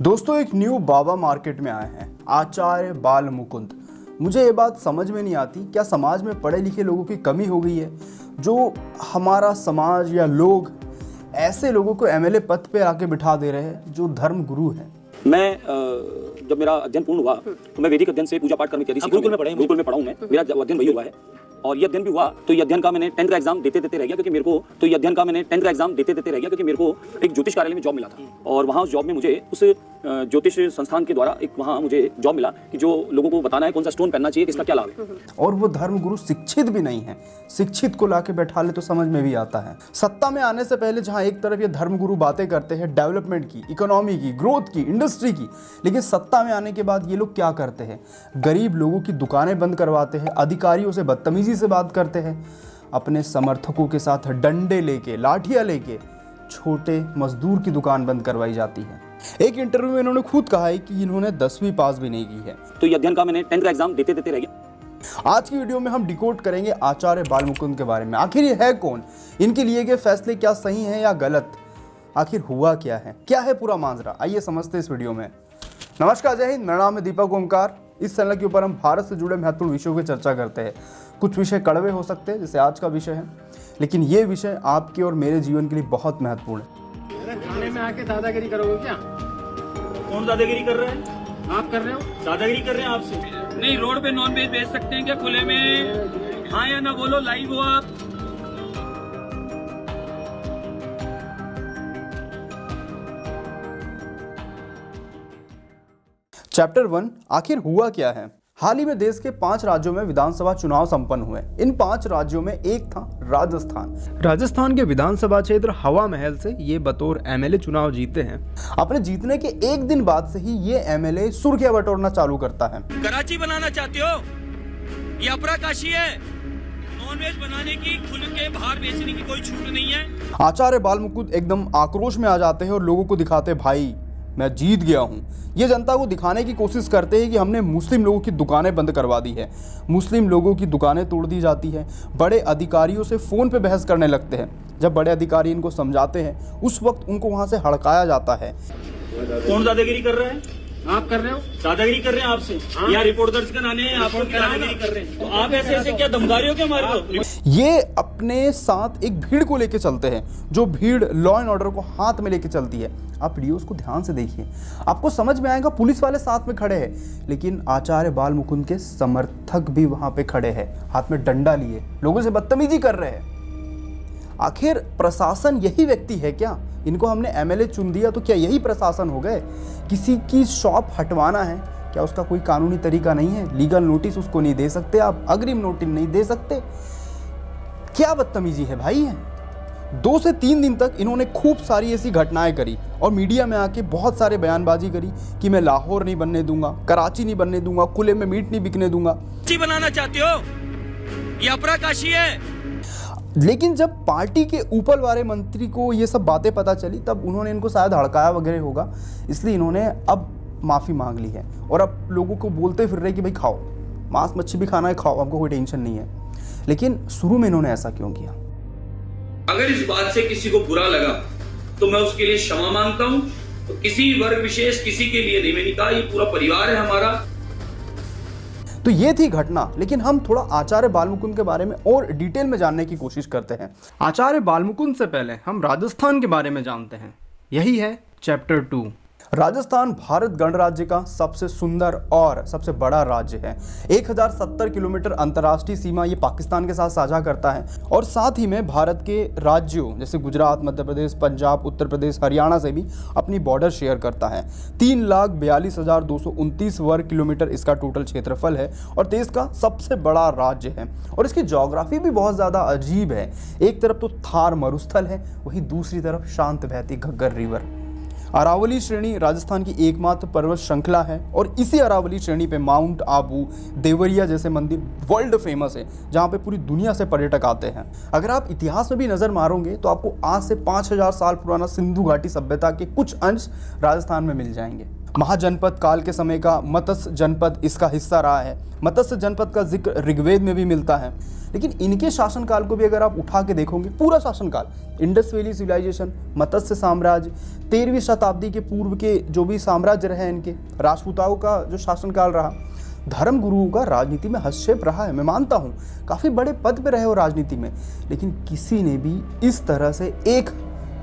दोस्तों एक न्यू बाबा मार्केट में आए हैं, आचार्य बाल मुकुंद। मुझे ये बात समझ में नहीं आती, क्या समाज में पढ़े लिखे लोगों की कमी हो गई है जो हमारा समाज या लोग ऐसे लोगों को एमएलए पद पे आके बिठा दे रहे हैं जो धर्म गुरु हैं। मैं जब मेरा अध्ययन पूर्ण हुआ तो मैं वैदिक अध्ययन से पूजा पाठ करने की गुरुकुल में पढ़ा हूँ मैं। मेरा अध्ययन वही हुआ है और ये अध्ययन भी हुआ तो ये अध्ययन का मैंने 10th का एग्जाम देते रह गया क्योंकि मेरे को एक ज्योतिष कार्यालय में जॉब मिला था और वहाँ उस जॉब में मुझे उस ज्योतिष संस्थान के द्वारा एक वहाँ मुझे जॉब मिला कि जो लोगों को बताना है कौन सा स्टोन पहनना चाहिए, किसका क्या लाभ है। और वो धर्म गुरु शिक्षित भी नहीं है। शिक्षित को लाके बैठा ले तो समझ में भी आता है। सत्ता में आने से पहले जहाँ एक तरफ ये धर्म गुरु बातें करते हैं डेवलपमेंट की, इकोनॉमी की, ग्रोथ की, इंडस्ट्री की, लेकिन सत्ता में आने के बाद ये लोग क्या करते हैं? गरीब लोगों की दुकानें बंद करवाते हैं, अधिकारियों से बदतमीजी से बात करते हैं, अपने समर्थकों के साथ डंडे लेके, लाठियां लेके छोटे मजदूर की दुकान बंद करवाई जाती है। एक इंटरव्यू में इन्होंने खुद कहा है कि इन्होंने 10वीं पास भी नहीं की है। तो ये अध्ययन का मैंने 10th का एग्जाम देते रह गया। आज की वीडियो में हम डिकोड करेंगे आचार्य बाल मुकुंद के बारे में। आखिर ये है कौन, इनके लिए के फैसले क्या सही हैं या गलत, आखिर हुआ क्या है पूरा माजरा, आइए समझते इस वीडियो में। नमस्कार, जय हिंद। मेरा नाम है दीपक ओमकार। इस चैनल के ऊपर हम भारत से जुड़े महत्वपूर्ण विषयों की चर्चा करते हैं। कुछ विषय कड़वे हो सकते हैं जैसे आज का विषय है, लेकिन ये विषय आपके और मेरे जीवन के लिए बहुत महत्वपूर्ण है। थाने में आके दादागिरी करोगे क्या? कौन दादागिरी कर रहे हैं? आप कर रहे हो? दादागिरी कर रहे हैं आपसे? नहीं, रोड पे नॉन वेज बेच सकते हैं क्या खुले में? हाँ या ना बोलो, लाइव हो आप। चैप्टर 1, आखिर हुआ क्या है। हाल ही में देश के 5 राज्यों में विधानसभा चुनाव संपन्न हुए। इन 5 राज्यों में एक था राजस्थान के विधानसभा क्षेत्र हवा महल से ये बतौर एमएलए चुनाव जीते हैं। अपने जीतने के एक दिन बाद से ही ये एमएलए सुर्खियां बटोरना चालू करता है। कराची बनाना चाहते हो? ये अपराकाशी है। नॉनवेज बनाने की, खुल के बाहर बेचने की कोई छूट नहीं है। आचार्य बाल मुकुंद एकदम आक्रोश में आ जाते हैं और लोगों को दिखाते, भाई मैं जीत गया हूँ। ये जनता को दिखाने की कोशिश करते हैं कि हमने मुस्लिम लोगों की दुकानें बंद करवा दी है, मुस्लिम लोगों की दुकानें तोड़ दी जाती है। बड़े अधिकारियों से फ़ोन पे बहस करने लगते हैं। जब बड़े अधिकारी इनको समझाते हैं उस वक्त उनको वहाँ से हड़काया जाता है। कौन दादागिरी कर रहा है? आप कर रहे हो? दादागिरी कर रहे हैं आपसे? यहाँ रिपोर्ट दर्ज कराने हैं, आप लोग दादागिरी कर रहे हैं तो आप ऐसे क्या धमका हो क्या हमारे को? ये अपने साथ एक भीड़ को लेके चलते हैं, जो भीड़ लॉ एंड ऑर्डर को हाथ में लेके चलती है। आप वीडियोस को ध्यान से देखिए, आपको समझ में आएगा। पुलिस वाले साथ में खड़े हैं, लेकिन आचार्य बाल मुकुंद के समर्थक भी वहां पे खड़े हैं, हाथ में डंडा लिए, लोगों से बदतमीजी कर रहे हैं। आखिर प्रशासन यही व्यक्ति है क्या? इनको हमने एमएलए चुन दिया तो क्या यही प्रशासन हो गए? किसी की शॉप हटवाना है, क्या उसका कोई कानूनी तरीका नहीं है? लीगल नोटिस उसको नहीं दे सकते आप, अग्रिम नोटिस नहीं दे सकते? क्या बदतमीजी है भाई है। 2 से 3 दिन तक इन्होंने खूब सारी ऐसी घटनाएं करी और मीडिया में आके बहुत सारे बयानबाजी करी कि मैं लाहौर नहीं बनने दूंगा, कराची नहीं बनने दूंगा, खुले में मीट नहीं बिकने दूंगा। बनाना चाहते हो? ये अपराकाशी है। लेकिन जब पार्टी के ऊपर वाले मंत्री को ये सब बातें पता चली तब उन्होंने इनको शायद हड़काया वगैरह होगा, इसलिए इन्होंने अब माफ़ी मांग ली है और अब लोगों को बोलते फिर रहे कि भाई खाओ, मांस मच्छी भी खाना है, खाओ, हमको कोई टेंशन नहीं है। लेकिन शुरू में इन्होंने ऐसा क्यों किया? अगर इस बात से किसी को बुरा लगा तो मैं उसके लिए क्षमा मांगता हूं। तो किसी वर्ग विशेष, किसी के लिए नहीं, मैंने कहा ये पूरा परिवार है हमारा। तो ये थी घटना, लेकिन हम थोड़ा आचार्य बाल मुकुंद के बारे में और डिटेल में जानने की कोशिश करते हैं। आचार्य बाल मुकुंद से पहले हम राजस्थान के बारे में जानते हैं। यही है चैप्टर 2। राजस्थान भारत गणराज्य का सबसे सुंदर और सबसे बड़ा राज्य है। 1070 किलोमीटर अंतर्राष्ट्रीय सीमा ये पाकिस्तान के साथ साझा करता है और साथ ही में भारत के राज्यों जैसे गुजरात, मध्य प्रदेश, पंजाब, उत्तर प्रदेश, हरियाणा से भी अपनी बॉर्डर शेयर करता है। 3,42,229 वर्ग किलोमीटर इसका टोटल क्षेत्रफल है और देश का सबसे बड़ा राज्य है। और इसकी ज्योग्राफी भी बहुत ज़्यादा अजीब है। एक तरफ तो थार मरुस्थल है, वहीं दूसरी तरफ शांत बहती घग्गर रिवर। अरावली श्रेणी राजस्थान की एकमात्र पर्वत श्रृंखला है और इसी अरावली श्रेणी पे माउंट आबू, देवरिया जैसे मंदिर वर्ल्ड फेमस है, जहाँ पे पूरी दुनिया से पर्यटक आते हैं। अगर आप इतिहास में भी नज़र मारोगे तो आपको आज से 5000 साल पुराना सिंधु घाटी सभ्यता के कुछ अंश राजस्थान में मिल जाएंगे। महाजनपद काल के समय का मत्स्य जनपद इसका हिस्सा रहा है। मत्स्य जनपद का जिक्र ऋग्वेद में भी मिलता है। लेकिन इनके शासनकाल को भी अगर आप उठा के देखोगे, पूरा शासनकाल, इंडस वैली सिविलाइजेशन, मत्स्य साम्राज्य, 13वीं शताब्दी के पूर्व के जो भी साम्राज्य रहे इनके, राजपूताओं का जो शासनकाल रहा, धर्म गुरुओं का राजनीति में हस्तक्षेप रहा है। मैं मानता हूँ काफ़ी बड़े पद पे रहे हो राजनीति में, लेकिन किसी ने भी इस तरह से एक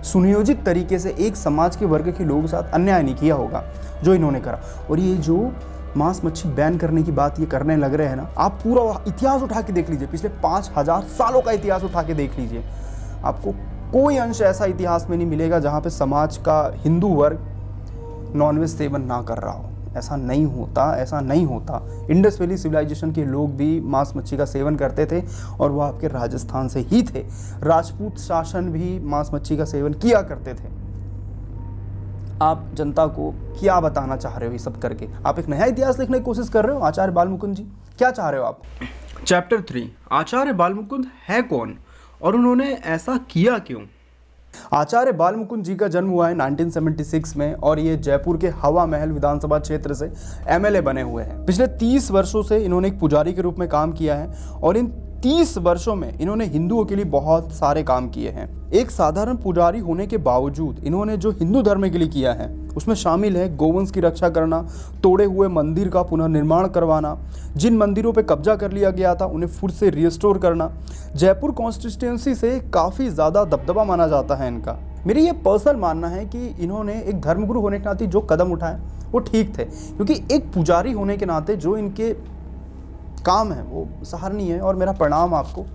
सुनियोजित तरीके से एक समाज के वर्ग के लोगों के साथ अन्याय नहीं किया होगा जो इन्होंने करा। और ये जो मांस मच्छी बैन करने की बात ये करने लग रहे हैं ना, आप पूरा इतिहास उठा के देख लीजिए, पिछले 5000 सालों का इतिहास उठा के देख लीजिए, आपको कोई अंश ऐसा इतिहास में नहीं मिलेगा जहाँ पे समाज का हिंदू वर्ग नॉनवेज सेवन ना कर रहा हो। ऐसा नहीं होता, ऐसा नहीं होता। इंडस वैली सिविलाइजेशन के लोग भी मांस मच्छी का सेवन करते थे और वो आपके राजस्थान से ही थे। राजपूत शासन भी मांस मच्छी का सेवन किया करते थे। आप जनता को क्या बताना चाह रहे हो ये सब करके? आप एक नया इतिहास लिखने की कोशिश कर रहे हो आचार्य बालमुकुंद जी, क्या चाह रहे हो आप? चैप्टर 3, आचार्य बालमुकुंद है कौन और उन्होंने ऐसा किया क्यों? आचार्य बालमुकुंद जी का जन्म हुआ है 1976 में और ये जयपुर के हवा महल विधानसभा क्षेत्र से एमएलए बने हुए हैं। पिछले 30 वर्षों से इन्होंने एक पुजारी के रूप में काम किया है और इन 30 वर्षों में इन्होंने हिंदुओं के लिए बहुत सारे काम किए हैं। एक साधारण पुजारी होने के बावजूद इन्होंने जो हिंदू धर्म के लिए किया है उसमें शामिल है गोवंश की रक्षा करना, तोड़े हुए मंदिर का पुनर्निर्माण करवाना, जिन मंदिरों पर कब्जा कर लिया गया था उन्हें फिर से रिस्टोर करना। जयपुर कॉन्स्टिट्यूएंसी से काफ़ी ज़्यादा दबदबा माना जाता है इनका। मेरी ये पर्सनल मानना है कि इन्होंने एक धर्मगुरु होने के नाते जो कदम उठाए वो ठीक थे, क्योंकि एक पुजारी होने के नाते जो इनके काम है वो सराहनीय है और मेरा प्रणाम आपको।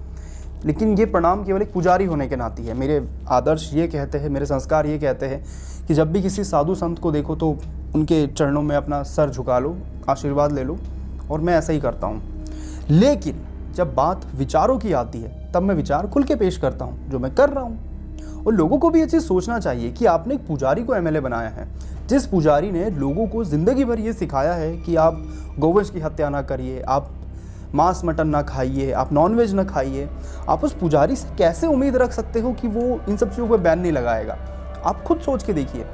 लेकिन ये प्रणाम केवल एक पुजारी होने के नाते है। मेरे आदर्श ये कहते हैं, मेरे संस्कार ये कहते हैं कि जब भी किसी साधु संत को देखो तो उनके चरणों में अपना सर झुका लो, आशीर्वाद ले लो, और मैं ऐसा ही करता हूँ। लेकिन जब बात विचारों की आती है तब मैं विचार खुल के पेश करता हूँ, जो मैं कर रहा हूँ। और लोगों को भी ये चीज़ सोचना चाहिए कि आपने एक पुजारी को एमएलए बनाया है, जिस पुजारी ने लोगों को ज़िंदगी भर ये सिखाया है कि आप गौवंश की हत्या ना करिए, आप मांस मटन ना खाइए, आप नॉनवेज ना खाइए। आप उस पुजारी से कैसे उम्मीद रख सकते हो कि वो इन सब चीज़ों पर बैन नहीं लगाएगा? आप खुद सोच के देखिए,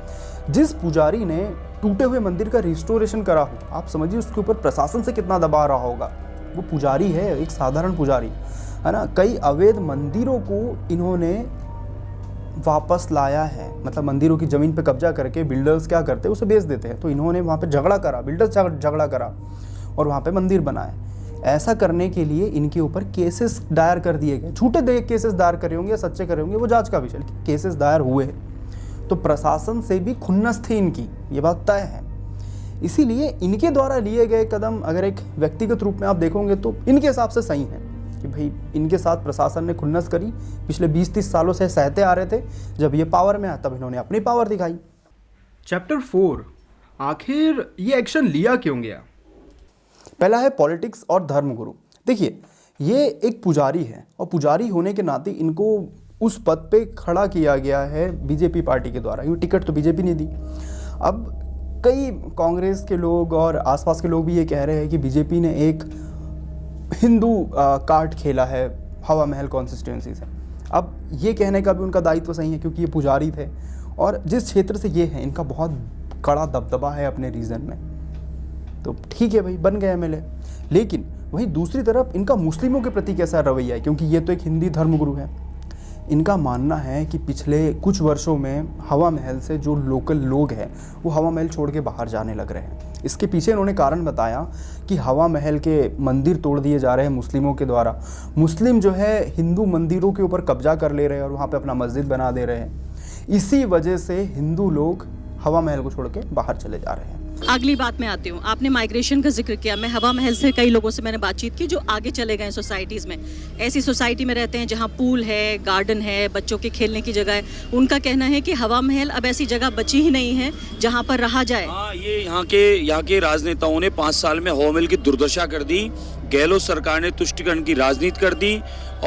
जिस पुजारी ने टूटे हुए मंदिर का रिस्टोरेशन करा हो, आप समझिए उसके ऊपर प्रशासन से कितना दबाव रहा होगा। वो पुजारी है, एक साधारण पुजारी है ना। कई अवैध मंदिरों को इन्होंने वापस लाया है, मतलब मंदिरों की ज़मीन पे कब्जा करके बिल्डर्स क्या करते हैं, उसे बेच देते हैं। तो इन्होंने वहाँ पे झगड़ा करा, बिल्डर्स झगड़ा करा और वहाँ पे मंदिर बनाए। ऐसा करने के लिए इनके ऊपर केसेस दायर कर दिए गए। झूठे केसेस दायर करे होंगे या सच्चे करे होंगे, वो जांच का विषय, केसेस दायर हुए। तो प्रशासन से भी खुन्नस थी इनकी, ये बात तय है। इसीलिए इनके द्वारा लिए गए कदम अगर एक व्यक्तिगत रूप में आप देखोगे तो इनके हिसाब से सही है कि भाई इनके साथ प्रशासन ने खुन्नस करी। पिछले 20-30 सालों से सहते आ रहे थे, जब ये पावर में आया तब इन्होंने अपनी पावर दिखाई। चैप्टर 4, आखिर ये एक्शन लिया क्यों गया? पहला है पॉलिटिक्स और धर्मगुरु। देखिए, ये एक पुजारी है और पुजारी होने के नाते इनको उस पद पे खड़ा किया गया है बीजेपी पार्टी के द्वारा, क्योंकि टिकट तो बीजेपी ने दी। अब कई कांग्रेस के लोग और आसपास के लोग भी ये कह रहे हैं कि बीजेपी ने एक हिंदू कार्ड खेला है हवा महल कॉन्स्टिट्यूएंसी से। अब ये कहने का भी उनका दायित्व सही है, क्योंकि ये पुजारी थे और जिस क्षेत्र से ये हैं इनका बहुत कड़ा दबदबा है अपने रीजन में। तो ठीक है भाई, बन गए एमएलए। लेकिन वहीं दूसरी तरफ इनका मुस्लिमों के प्रति कैसा रवैया है, क्योंकि ये तो एक हिंदी धर्मगुरु है। इनका मानना है कि पिछले कुछ वर्षों में हवा महल से जो लोकल लोग हैं वो हवा महल छोड़ के बाहर जाने लग रहे हैं। इसके पीछे इन्होंने कारण बताया कि हवा महल के मंदिर तोड़ दिए जा रहे हैं मुस्लिमों के द्वारा। मुस्लिम जो है हिंदू मंदिरों के ऊपर कब्जा कर ले रहे हैं और वहाँ पे अपना मस्जिद बना दे रहे हैं। इसी वजह से हिंदू लोग हवा महल को छोड़ के बाहर चले जा रहे हैं। अगली बात में आती हूँ। आपने माइग्रेशन का जिक्र किया। मैं हवा महल से कई लोगों से मैंने बातचीत की जो आगे चले गए सोसाइटीज़ में, ऐसी सोसाइटी में रहते हैं जहाँ पूल है, गार्डन है, बच्चों के खेलने की जगह है। उनका कहना है कि हवा महल अब ऐसी जगह बची ही नहीं है जहाँ पर रहा जाए। हाँ, ये यहाँ के राजनेताओं ने 5 साल में हवा महल की दुर्दशा कर दी। गहलोत सरकार ने तुष्टिकरण की राजनीति कर दी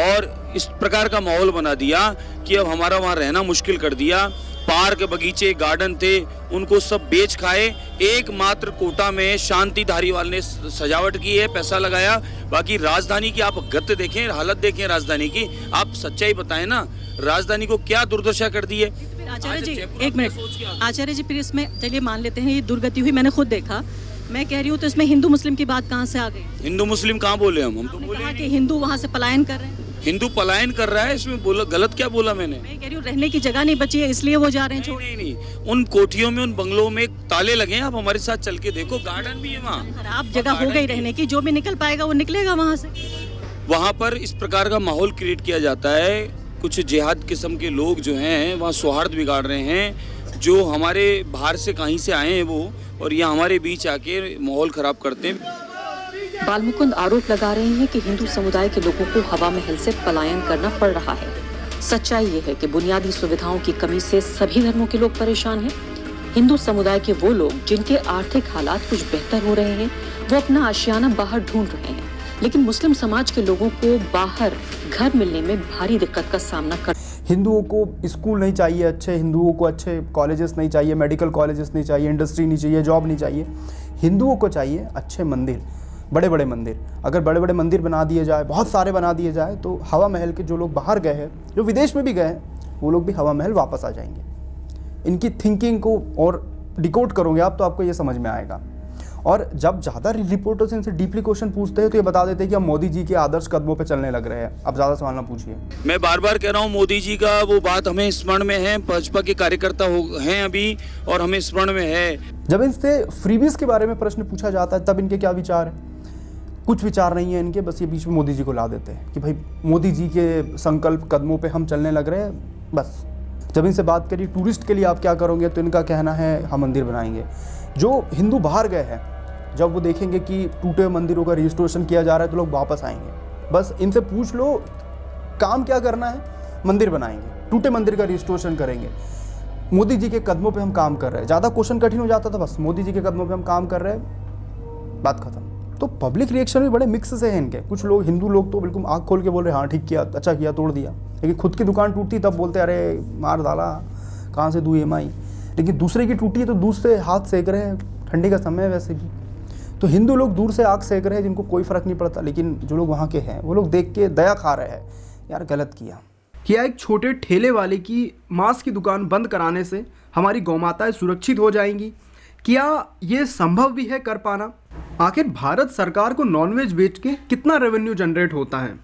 और इस प्रकार का माहौल बना दिया कि अब हमारा वहाँ रहना मुश्किल कर दिया। पार्क, बगीचे, गार्डन थे, उनको सब बेच खाए। एकमात्र कोटा में शांति धारीवाल ने सजावट की है, पैसा लगाया। बाकी राजधानी की आप गत देखें, हालत देखें राजधानी की, आप सच्चाई बताएं ना, राजधानी को क्या दुर्दशा कर दी है। आचार्य आज जी जयपुर एक अपना मिनट, सोच के आचार्य जी फिर इसमें चलिए मान लेते हैं ये दुर्गति हुई, मैंने खुद देखा। मैं कह रही हूँ तो इसमें हिंदू मुस्लिम की बात कहाँ से आ गई? हिंदू मुस्लिम कहाँ बोले हम तो आपने बोले कहा ही कि नहीं। हिंदू वहाँ से पलायन कर रहे हैं। हिंदू पलायन कर रहा है, इसमें बोला गलत क्या बोला मैंने? मैं कह रही हूँ रहने की जगह नहीं बची है इसलिए वो जा रहे हैं नहीं छोड़। नहीं नहीं, उन कोठियों में, उन बंगलों में ताले लगे हैं, आप हमारे साथ चल के देखो, गार्डन भी है वहाँ। खराब जगह हो गई रहने की, जो भी निकल पाएगा वो निकलेगा वहाँ से। वहाँ पर इस प्रकार का माहौल क्रिएट किया जाता है, कुछ जिहाद किस्म के लोग जो हैं वहाँ सौहार्द बिगाड़ रहे हैं, जो हमारे बाहर से कहीं से आए हैं वो, और ये हमारे बीच आके माहौल खराब करते हैं। बालमुकुंद आरोप लगा रहे हैं कि हिंदू समुदाय के लोगों को हवा महल से पलायन करना पड़ रहा है। सच्चाई ये है कि बुनियादी सुविधाओं की कमी से सभी धर्मों के लोग परेशान हैं। हिंदू समुदाय के वो लोग जिनके आर्थिक हालात कुछ बेहतर हो रहे हैं, वो अपना आशियाना बाहर ढूंढ रहे हैं, लेकिन मुस्लिम समाज के लोगों को बाहर घर मिलने में भारी दिक्कत का सामना कर। हिंदुओं को स्कूल नहीं चाहिए अच्छे, हिंदुओं को अच्छे कॉलेजेस नहीं चाहिए, मेडिकल कॉलेजेस नहीं चाहिए, इंडस्ट्री नहीं चाहिए, जॉब नहीं चाहिए। हिंदुओं को चाहिए अच्छे मंदिर, बड़े बड़े मंदिर। अगर बड़े बड़े मंदिर बना दिए जाए, बहुत सारे बना दिए जाए, तो हवा महल के जो लोग बाहर गए हैं, जो विदेश में भी गए हैं, वो लोग भी हवा महल वापस आ जाएंगे। इनकी थिंकिंग को और डिकोड करोगे आप तो आपको ये समझ में आएगा। और जब ज़्यादा रिपोर्टर्स इनसे डीपली क्वेश्चन पूछते हैं तो ये बता देते हैं कि हम मोदी जी के आदर्श कदमों पे चलने लग रहे हैं। अब ज़्यादा सवाल ना पूछिए। मैं बार बार कह रहा हूँ, मोदी जी का वो बात हमें स्मरण में है, भाजपा के कार्यकर्ता हैं अभी, और हमें स्मरण में है। जब इनसे फ्रीबीज के बारे में प्रश्न पूछा जाता है तब इनके क्या विचार है? कुछ विचार नहीं है इनके, बस ये बीच में मोदी जी को ला देते हैं कि भाई मोदी जी के संकल्प कदमों पे हम चलने लग रहे हैं, बस। जब इनसे बात करी टूरिस्ट के लिए आप क्या करोगे, तो इनका कहना है हम मंदिर बनाएंगे। जो हिंदू बाहर गए हैं, जब वो देखेंगे कि टूटे हुए मंदिरों का रिस्टोरेशन किया जा रहा है तो लोग वापस आएंगे। बस इनसे पूछ लो काम क्या करना है, मंदिर बनाएंगे, टूटे मंदिर का रिस्टोरेशन करेंगे, मोदी जी के कदमों पे हम काम कर रहे हैं। ज़्यादा क्वेश्चन कठिन हो जाता था, बस मोदी जी के कदमों पे हम काम कर रहे हैं, बात खत्म। तो पब्लिक रिएक्शन भी बड़े मिक्स से हैं इनके। कुछ लोग, हिंदू लोग तो बिल्कुल आँख खोल के बोल रहे हाँ ठीक किया, अच्छा किया, तोड़ दिया। लेकिन खुद की दुकान टूटती तब बोलते अरे मार डाला, कहाँ से दूँ EMI। लेकिन दूसरे की टूटी है तो दूसरे हाथ सेक रहे हैं, ठंडी का समय है वैसे भी। तो हिंदू लोग दूर से आग सेक रहे हैं जिनको कोई फ़र्क नहीं पड़ता, लेकिन जो लोग वहाँ के हैं वो लोग देख के दया खा रहे हैं, यार गलत किया। क्या एक छोटे ठेले वाले की मांस की दुकान बंद कराने से हमारी गौमाताएं सुरक्षित हो जाएंगी? क्या ये संभव भी है कर पाना? आखिर भारत सरकार को नॉनवेज बेच के कितना रेवेन्यू जनरेट होता है,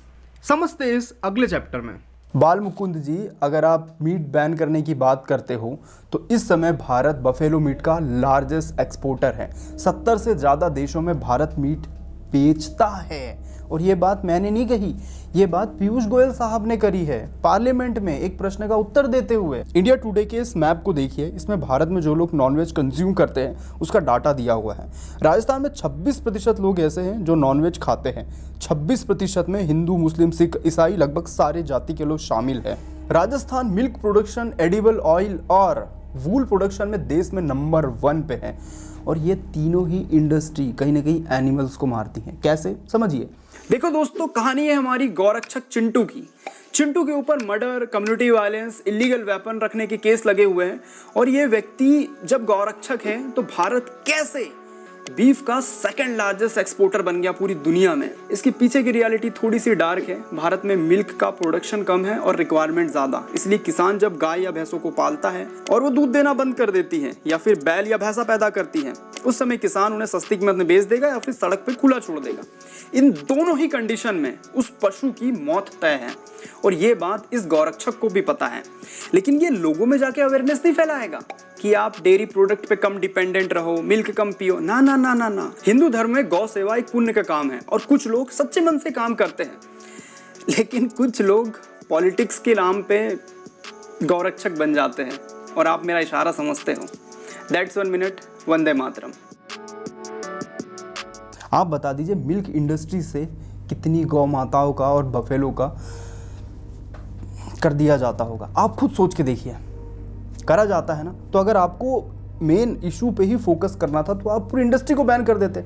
समझते इस अगले चैप्टर में। बालमुकुंद जी, अगर आप मीट बैन करने की बात करते हो तो इस समय भारत बफेलो मीट का लार्जेस्ट एक्सपोर्टर है। 70 से ज़्यादा देशों में भारत मीट बेचता है। और ये बात मैंने नहीं कही, ये बात पीयूष गोयल साहब ने करी है पार्लियामेंट में एक प्रश्न का उत्तर देते हुए। इंडिया टुडे के इस मैप को देखिए, इसमें भारत में जो लोग नॉनवेज कंज्यूम करते हैं उसका डाटा दिया हुआ है। राजस्थान में 26% लोग ऐसे हैं जो नॉनवेज खाते हैं। 26% में हिंदू, मुस्लिम, सिख, ईसाई, लगभग सारे जाति के लोग शामिल हैं। Rajasthan milk production, edible oil और वूल प्रोडक्शन में देश में नंबर 1 पे है। और ये तीनों ही इंडस्ट्री कहीं ना कहीं एनिमल्स को मारती हैं। कैसे, समझिए। देखो दोस्तों, कहानी है हमारी गौरक्षक चिंटू की। चिंटू के ऊपर murder, community violence, illegal weapon रखने के केस लगे हुए हैं। और ये व्यक्ति जब गौरक्षक है तो भारत कैसे बीफ का सेकंड लार्जेस्ट एक्सपोर्टर बन गया पूरी दुनिया में। इसके पीछे की रियलिटी थोड़ी सी डार्क है। भारत में मिल्क का प्रोडक्शन कम है और रिक्वायरमेंट ज्यादा, इसलिए किसान जब गाय या भैंसों को पालता है और वो दूध देना बंद कर देती है या फिर बैल या भैंसा पैदा करती है, उस समय किसान उन्हें सस्ती कीमत में बेच देगा या फिर सड़क पे खुला छोड़ देगा। इन दोनों ही कंडीशन में उस पशु की मौत तय है और ये बात इस गौरक्षक को भी पता है। लेकिन ये लोगों में जाके अवेयरनेस नहीं फैलाएगा कि आप डेयरी प्रोडक्ट पे कम डिपेंडेंट रहो, मिल्क कम पियो। ना ना ना ना ना। हिंदू धर्म में गौ सेवा एक पुण्य का काम है और कुछ लोग सच्चे मन से काम करते हैं, लेकिन कुछ लोग पॉलिटिक्स के नाम पे गौरक्षक बन जाते हैं। और आप मेरा इशारा समझते हो। That's 1 minute, Vande Mataram. आप बता दीजिए मिल्क इंडस्ट्री से कितनी गौ माताओं का और बफेलो का कर दिया जाता होगा। आप खुद सोच के देखिए, करा जाता है ना। तो अगर आपको मेन इशू पे ही फोकस करना था तो आप पूरी इंडस्ट्री को बैन कर देते,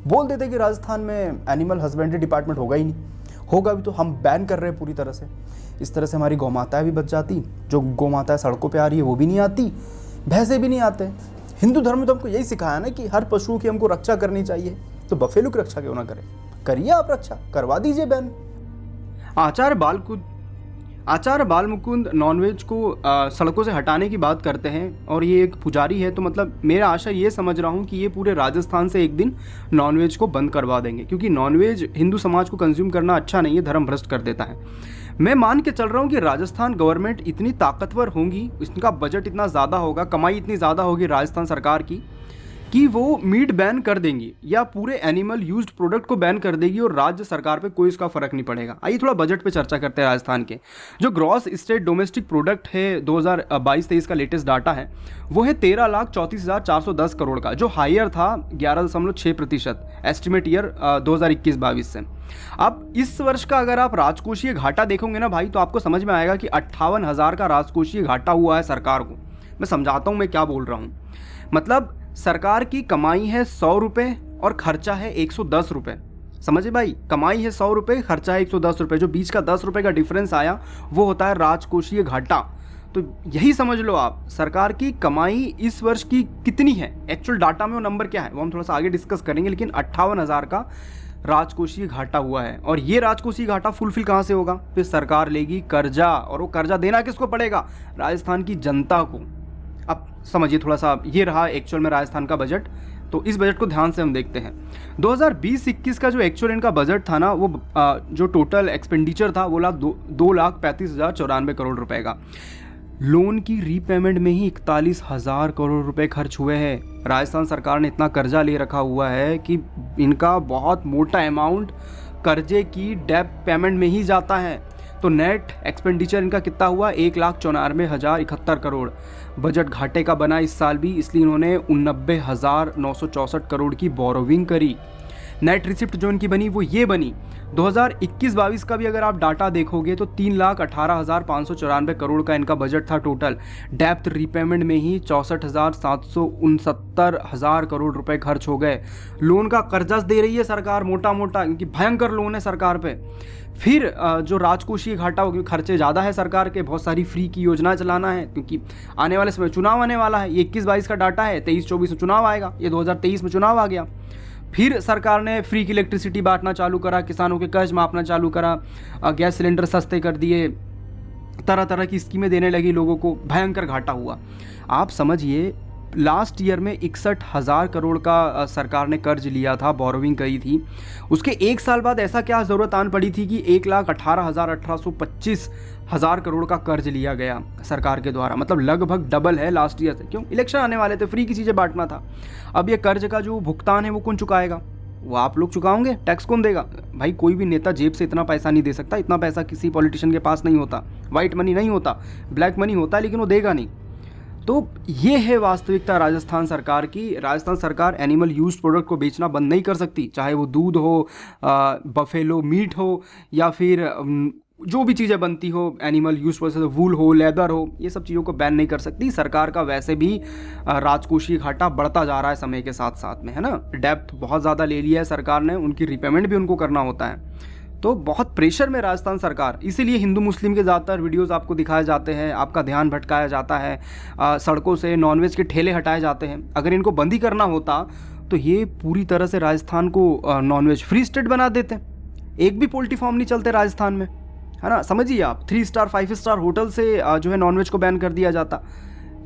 बोल देते कि राजस्थान में एनिमल हस्बेंड्री डिपार्टमेंट होगा ही नहीं, होगा भी तो हम बैन कर रहे हैं पूरी तरह से। इस तरह से हमारी गौ माताएँ भी बच जाती। जो गौ माताएँ सड़कों पे आ रही है वो भी नहीं आती, भैंसे भी नहीं आते। हिंदू धर्म में तो हमको यही सिखाया ना कि हर पशु की हमको रक्षा करनी चाहिए, तो बफेलो की रक्षा क्यों ना करें? करिए आप रक्षा, करवा दीजिए बैन। आचार्य बालकुंद आचार्य बालमुकुंद नॉनवेज को सड़कों से हटाने की बात करते हैं और ये एक पुजारी है, तो मतलब मेरा आशा ये समझ रहा हूँ कि ये पूरे राजस्थान से एक दिन नॉनवेज को बंद करवा देंगे, क्योंकि नॉनवेज हिंदू समाज को कंज्यूम करना अच्छा नहीं है, धर्म भ्रष्ट कर देता है। मैं मान के चल रहा हूँ कि राजस्थान गवर्नमेंट इतनी ताकतवर होंगी, इसका बजट इतना ज़्यादा होगा, कमाई इतनी ज़्यादा होगी राजस्थान सरकार की कि वो मीट बैन कर देंगी या पूरे एनिमल यूज्ड प्रोडक्ट को बैन कर देगी और राज्य सरकार पे कोई इसका फ़र्क नहीं पड़ेगा। आइए थोड़ा बजट पे चर्चा करते हैं। राजस्थान के जो ग्रॉस स्टेट डोमेस्टिक प्रोडक्ट है 2022-23 का लेटेस्ट डाटा है वो है 13,34,410 करोड़ का, जो हायर था 11.6% एस्टिमेट ईयर 2021-22 से। अब इस वर्ष का अगर आप राजकोषीय घाटा देखोगे ना भाई, तो आपको समझ में आएगा कि 58,000 का राजकोषीय घाटा हुआ है सरकार को। मैं समझाता हूँ मैं क्या बोल रहा हूँ। मतलब सरकार की कमाई है 100 रुपये और खर्चा है 110 रुपये। समझे भाई, कमाई है 100 रुपये, खर्चा है 110 रुपये, जो बीच का 10 रुपये का डिफरेंस आया वो होता है राजकोषीय घाटा। तो यही समझ लो आप, सरकार की कमाई इस वर्ष की कितनी है, एक्चुअल डाटा में वो नंबर क्या है वो हम थोड़ा सा आगे डिस्कस करेंगे, लेकिन 58,000 का राजकोषीय घाटा हुआ है। और ये राजकोषीय घाटा फुलफिल कहाँ से होगा? फिर सरकार लेगी कर्जा, और वो कर्जा देना किसको पड़ेगा? राजस्थान की जनता को। अब समझिए थोड़ा सा, ये रहा एक्चुअल में राजस्थान का बजट। तो इस बजट को ध्यान से हम देखते हैं। 2020-21 का जो एक्चुअल इनका बजट था ना, वो जो टोटल एक्सपेंडिचर था वो 2,35,094 करोड़ रुपए का। लोन की रीपेमेंट में ही 41,000 करोड़ रुपए खर्च हुए हैं। राजस्थान सरकार ने इतना कर्जा ले रखा हुआ है कि इनका बहुत मोटा अमाउंट कर्जे की डेब्ट पेमेंट में ही जाता है। तो नेट एक्सपेंडिचर इनका कितना हुआ? 1,94,071 करोड़। बजट घाटे का बना इस साल भी, इसलिए इन्होंने 89,964 करोड़ की बोरोविंग करी। नेट रिसिप्ट जो इनकी बनी वो ये बनी। 2021-22 का भी अगर आप डाटा देखोगे तो 3,18,594 करोड़ का इनका बजट था टोटल। डेप्थ रीपेमेंट में ही 64,769 करोड़ रुपए खर्च हो गए। लोन का कर्जा दे रही है सरकार मोटा मोटा, क्योंकि भयंकर लोन है सरकार पे। फिर जो राजकोषीय घाटा हो, क्योंकि खर्चे ज़्यादा है सरकार के, बहुत सारी फ्री की योजना चलाना है, क्योंकि आने वाले समय चुनाव आने वाला है। ये 21-22 का डाटा है, 23-24 में चुनाव आएगा, ये 2023 में चुनाव आ गया। फिर सरकार ने फ्री की इलेक्ट्रिसिटी बांटना चालू करा, किसानों के कर्ज माफना चालू करा, गैस सिलेंडर सस्ते कर दिए, तरह तरह की स्कीमें देने लगी लोगों को। भयंकर घाटा हुआ। आप समझिए लास्ट ईयर में 61,000 करोड़ का सरकार ने कर्ज लिया था, बोरोविंग करी थी। उसके एक साल बाद ऐसा क्या ज़रूरत आन पड़ी थी कि 1,18,825 करोड़ का कर्ज लिया गया सरकार के द्वारा। मतलब लगभग डबल है लास्ट ईयर से। क्यों? इलेक्शन आने वाले थे, फ्री की चीज़ें बांटना था। अब ये कर्ज का जो भुगतान है वो कौन चुकाएगा? वो आप लोग चुकाओगे। टैक्स कौन देगा? भाई कोई भी नेता जेब से इतना पैसा नहीं दे सकता। इतना पैसा किसी पॉलिटिशियन के पास नहीं होता। वाइट मनी नहीं होता, ब्लैक मनी होता है, लेकिन वो देगा नहीं। तो ये है वास्तविकता राजस्थान सरकार की। राजस्थान सरकार एनिमल यूज प्रोडक्ट को बेचना बंद नहीं कर सकती, चाहे वो दूध हो, बफेलो मीट हो, या फिर जो भी चीज़ें बनती हो एनिमल यूज प्रोडक्ट, वूल हो, लेदर हो, ये सब चीज़ों को बैन नहीं कर सकती सरकार का। वैसे भी राजकोषीय घाटा बढ़ता जा रहा है समय के साथ साथ में, है ना। डेप्थ बहुत ज़्यादा ले लिया है सरकार ने, उनकी रिपेमेंट भी उनको करना होता है। तो बहुत प्रेशर में राजस्थान सरकार, इसीलिए हिंदू मुस्लिम के ज़्यादातर वीडियोस आपको दिखाए जाते हैं, आपका ध्यान भटकाया जाता है, सड़कों से नॉनवेज के ठेले हटाए जाते हैं। अगर इनको बंद ही करना होता तो ये पूरी तरह से राजस्थान को नॉनवेज फ्री स्टेट बना देते। एक भी पोल्ट्री फार्म नहीं चलते राजस्थान में, है ना। समझिए आप, 3 स्टार 5 स्टार होटल से जो है नॉनवेज को बैन कर दिया जाता।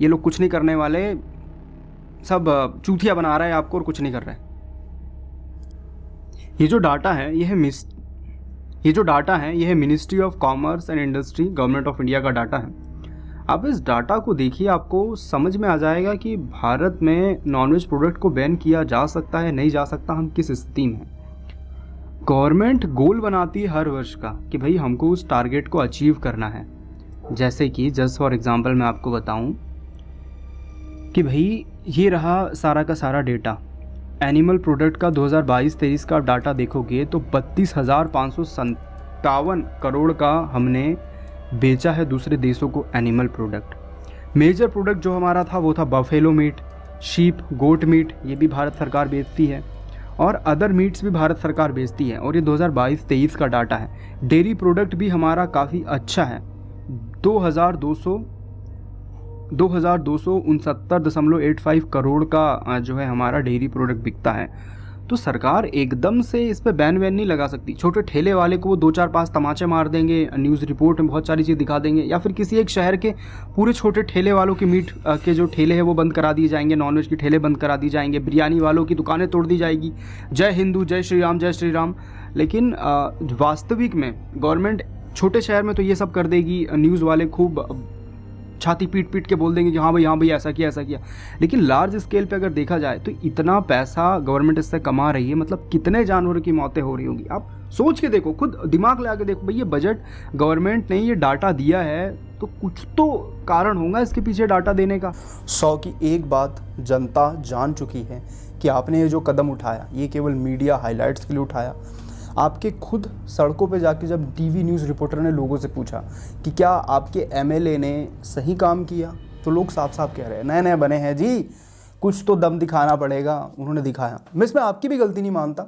ये लोग कुछ नहीं करने वाले, सब चूतिया बना रहे हैं आपको और कुछ नहीं कर रहे। ये जो डाटा है ये है ministry of commerce and industry, government of India का डाटा है। आप इस डाटा को देखिए, आपको समझ में आ जाएगा कि भारत में नॉनवेज प्रोडक्ट को बैन किया जा सकता है, नहीं जा सकता, हम किस स्थिति में हैं। गवर्नमेंट गोल बनाती है हर वर्ष का कि भाई हमको उस टारगेट को अचीव करना है। जैसे कि जस्ट फॉर एग्जांपल मैं आपको बताऊं कि भाई ये रहा सारा का सारा डेटा। एनिमल प्रोडक्ट का 2022-23 का डाटा देखोगे तो 32,557 करोड़ का हमने बेचा है दूसरे देशों को एनिमल प्रोडक्ट। मेजर प्रोडक्ट जो हमारा था वो था buffalo meat, sheep, goat meat, ये भी भारत सरकार बेचती है, और अदर मीट्स भी भारत सरकार बेचती है, और ये 2022-23 का डाटा है। डेयरी प्रोडक्ट भी हमारा काफ़ी अच्छा है, 2,269.85 करोड़ का जो है हमारा डेयरी प्रोडक्ट बिकता है। तो सरकार एकदम से इस पे बैन वैन नहीं लगा सकती। छोटे ठेले वाले को वो 2-4-5 तमाचे मार देंगे, न्यूज़ रिपोर्ट में बहुत सारी चीज़ दिखा देंगे, या फिर किसी एक शहर के पूरे छोटे ठेले वालों की मीट के जो ठेले हैं वो बंद करा दिए जाएंगे, नॉनवेज के ठेले बंद करा दिए जाएंगे, बिरयानी वालों की दुकानें तोड़ दी जाएगी। जय हिंदू, जय श्री राम, जय श्री राम। लेकिन वास्तविक में गवर्नमेंट छोटे शहर में तो ये सब कर देगी, न्यूज़ वाले खूब छाती पीट पीट के बोल देंगे कि हाँ भाई ऐसा किया ऐसा किया। लेकिन लार्ज स्केल पे अगर देखा जाए तो इतना पैसा गवर्नमेंट इससे कमा रही है, मतलब कितने जानवरों की मौतें हो रही होंगी। आप सोच के देखो, खुद दिमाग लगा के देखो भाई, ये बजट गवर्नमेंट ने ये डाटा दिया है तो कुछ तो कारण होगा इसके पीछे डाटा देने का। 100 की एक बात जनता जान चुकी है कि आपने ये जो कदम उठाया ये केवल मीडिया हाईलाइट्स के लिए उठाया। आपके खुद सड़कों पे जाके जब टीवी न्यूज़ रिपोर्टर ने लोगों से पूछा कि क्या आपके एमएलए ने सही काम किया, तो लोग साफ साफ कह रहे हैं नए नए बने हैं जी, कुछ तो दम दिखाना पड़ेगा। उन्होंने दिखाया। मैं इसमें आपकी भी गलती नहीं मानता,